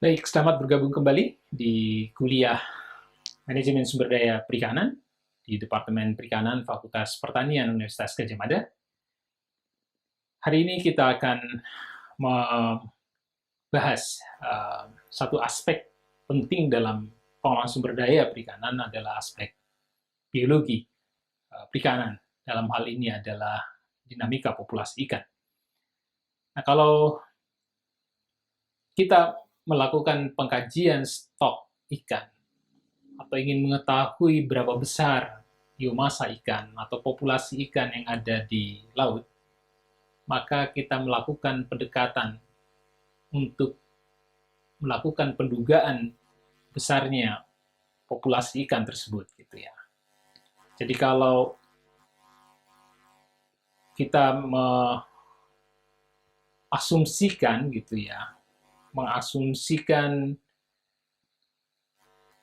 Baik, selamat bergabung kembali di kuliah Manajemen Sumber Daya Perikanan di Departemen Perikanan Fakultas Pertanian Universitas Gadjah Mada. Hari ini kita akan membahas satu aspek penting dalam pengelolaan sumber daya perikanan adalah aspek biologi perikanan. Dalam hal ini adalah dinamika populasi ikan. Nah, kalau kita melakukan pengkajian stok ikan atau ingin mengetahui berapa besar biomasa ikan atau populasi ikan yang ada di laut, maka kita melakukan pendekatan untuk melakukan pendugaan besarnya populasi ikan tersebut, gitu ya. Jadi kalau kita mengasumsikan, gitu ya, mengasumsikan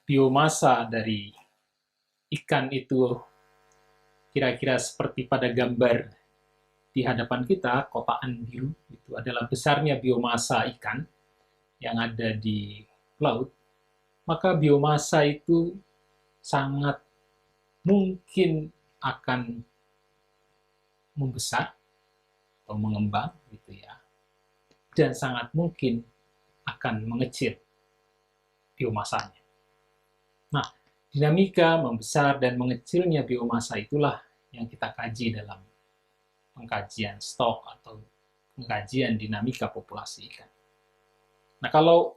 biomasa dari ikan itu kira-kira seperti pada gambar di hadapan kita, kotaan biru, itu adalah besarnya biomasa ikan yang ada di laut, maka biomasa itu sangat mungkin akan membesar atau mengembang, gitu ya, dan sangat mungkin akan mengecil biomasanya. Nah, dinamika membesar dan mengecilnya biomasa itulah yang kita kaji dalam pengkajian stok atau pengkajian dinamika populasi ikan. Nah, kalau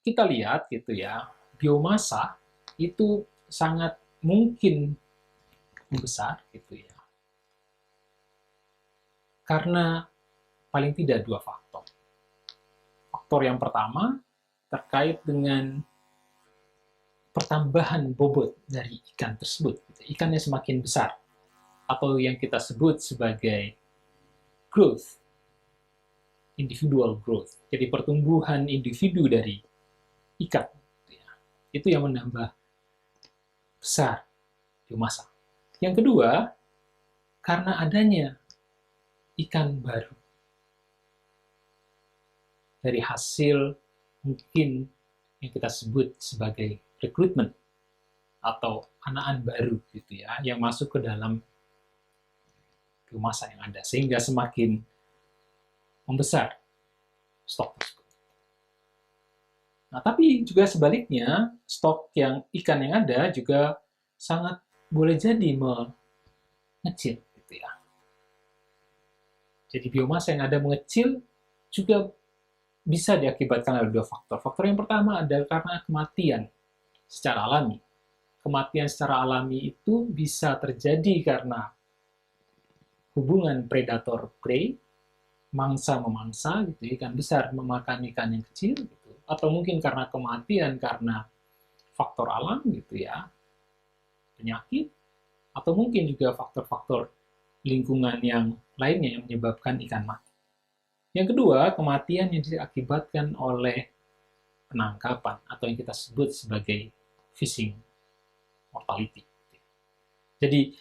kita lihat gitu ya, biomasa itu sangat mungkin membesar gitu ya. Karena paling tidak dua faktor. Faktor yang pertama terkait dengan pertambahan bobot dari ikan tersebut. Ikannya semakin besar, atau yang kita sebut sebagai growth, individual growth. Jadi pertumbuhan individu dari ikan, itu yang menambah besar biomasa. Yang kedua, karena adanya ikan baru dari hasil mungkin yang kita sebut sebagai rekrutmen atau anakan baru gitu ya, yang masuk ke dalam biomasa yang ada, sehingga semakin membesar stok tersebut. Nah, tapi juga sebaliknya, stok yang ikan yang ada juga sangat boleh jadi mengecil gitu ya. Jadi biomasa yang ada mengecil juga bisa diakibatkan oleh dua faktor. Faktor yang pertama adalah karena kematian secara alami. Kematian secara alami itu bisa terjadi karena hubungan predator-prey, mangsa-memangsa, gitu, ikan besar memakan ikan yang kecil, gitu. Atau mungkin karena kematian karena faktor alam, gitu ya, penyakit, atau mungkin juga faktor-faktor lingkungan yang lainnya yang menyebabkan ikan mati. Yang kedua, kematian yang diakibatkan oleh penangkapan atau yang kita sebut sebagai fishing mortality. Jadi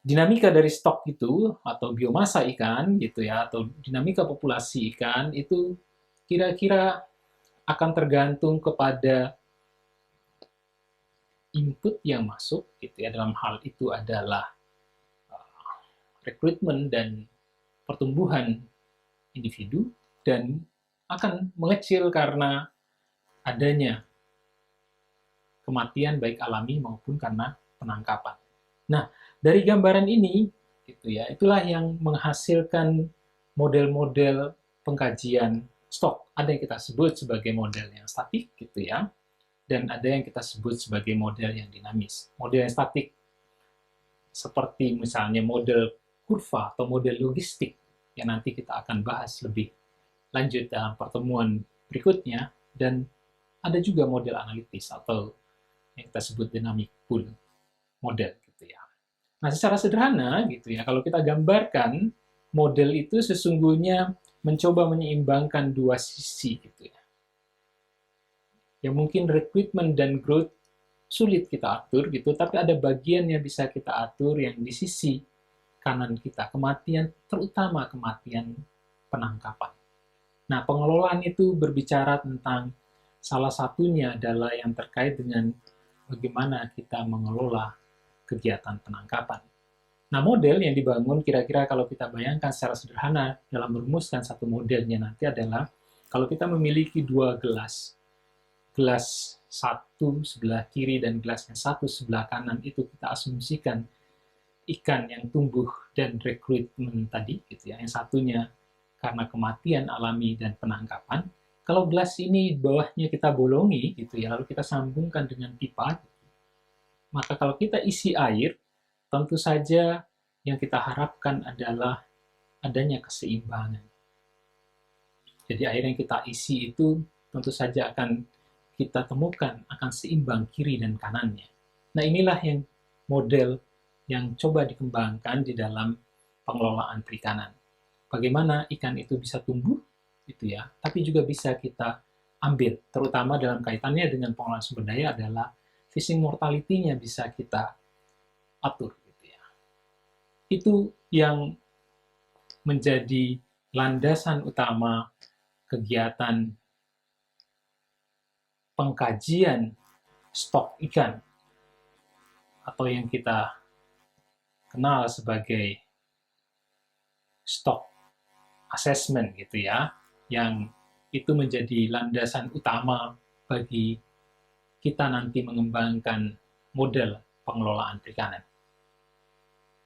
dinamika dari stok itu atau biomasa ikan gitu ya, atau dinamika populasi ikan itu kira-kira akan tergantung kepada input yang masuk gitu ya. Dalam hal itu adalah rekrutmen dan pertumbuhan individu, dan akan mengecil karena adanya kematian baik alami maupun karena penangkapan. Nah, dari gambaran ini gitu ya, itulah yang menghasilkan model-model pengkajian stok. Ada yang kita sebut sebagai model yang statik gitu ya, dan ada yang kita sebut sebagai model yang dinamis. Model yang statik seperti misalnya model kurva atau model logistik yang nanti kita akan bahas lebih lanjut dalam pertemuan berikutnya, dan ada juga model analitis atau yang kita sebut dynamic pool model gitu ya. Nah, secara sederhana gitu ya, kalau kita gambarkan model itu sesungguhnya mencoba menyeimbangkan dua sisi gitu ya. Yang mungkin recruitment dan growth sulit kita atur gitu, tapi ada bagian yang bisa kita atur yang di sisi kanan kita, kematian, terutama kematian penangkapan. Nah, pengelolaan itu berbicara tentang salah satunya adalah yang terkait dengan bagaimana kita mengelola kegiatan penangkapan. Nah, model yang dibangun kira-kira kalau kita bayangkan secara sederhana dalam merumuskan satu modelnya nanti adalah kalau kita memiliki dua gelas, gelas satu sebelah kiri dan gelas yang satu sebelah kanan itu kita asumsikan ikan yang tumbuh dan rekrutmen tadi, gitu ya. Yang satunya karena kematian alami dan penangkapan. Kalau gelas ini bawahnya kita bolongi, gitu ya, lalu kita sambungkan dengan pipa, maka kalau kita isi air, tentu saja yang kita harapkan adalah adanya keseimbangan. Jadi air yang kita isi itu tentu saja akan kita temukan akan seimbang kiri dan kanannya. Nah, inilah yang model yang coba dikembangkan di dalam pengelolaan perikanan. Bagaimana ikan itu bisa tumbuh, itu ya, tapi juga bisa kita ambil, terutama dalam kaitannya dengan pengelolaan sumber daya adalah fishing mortality-nya bisa kita atur, gitu ya. Itu yang menjadi landasan utama kegiatan pengkajian stok ikan atau yang kita kenal sebagai stock assessment gitu ya, yang itu menjadi landasan utama bagi kita nanti mengembangkan model pengelolaan perikanan.